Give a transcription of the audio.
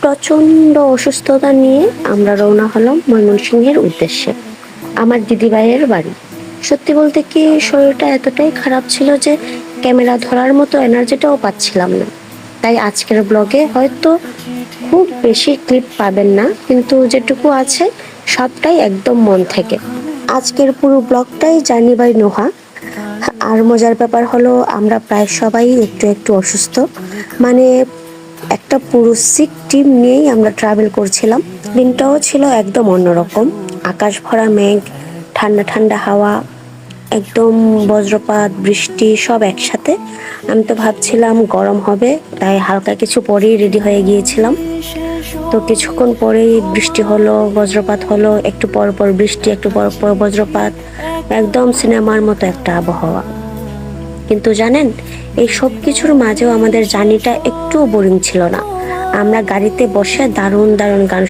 প্রচণ্ড অসুস্থতা নিয়ে আমরা রওনা হলাম ময়মনসিংহের উদ্দেশ্যে, আমার দিদিভাইয়ের বাড়ি। সত্যি বলতে কি, শরীরটা এতটাই খারাপ ছিল যে ক্যামেরা ধরার মতো এনার্জিটাও পাচ্ছিলাম না। তাই আজকের ব্লগে হয়তো খুব বেশি ক্লিপ পাবেন না, কিন্তু যেটুকু আছে সবটাই একদম মন থেকে। আজকের পুরো ব্লগটাই জার্নি বাই নোহা। আর মজার ব্যাপার হলো, আমরা প্রায় সবাই একটু একটু অসুস্থ, মানে একটা পুরো সিক টিম নিয়েই আমরা ট্রাভেল করছিলাম। দিনটাও ছিল একদম অন্যরকম, আকাশ ভরা মেঘ, ঠান্ডা ঠান্ডা হাওয়া, একদম বজ্রপাত, বৃষ্টি সব একসাথে। আমি তো ভাবছিলাম গরম হবে, তাই হালকা কিছু পরেই রেডি হয়ে গিয়েছিলাম। তো কিছুক্ষণ পরেই বৃষ্টি হলো, বজ্রপাত হলো, একটু পর পর বৃষ্টি, একটু পর পর বজ্রপাত, একদম সিনেমার মতো একটা আবহাওয়া। কিন্তু জানেন, এই সব কিছুর মাঝেও আমাদের জার্নিটা একটু বোরিং ছিল না। আমরা গাড়িতে বসে দারুণ দারুণ গান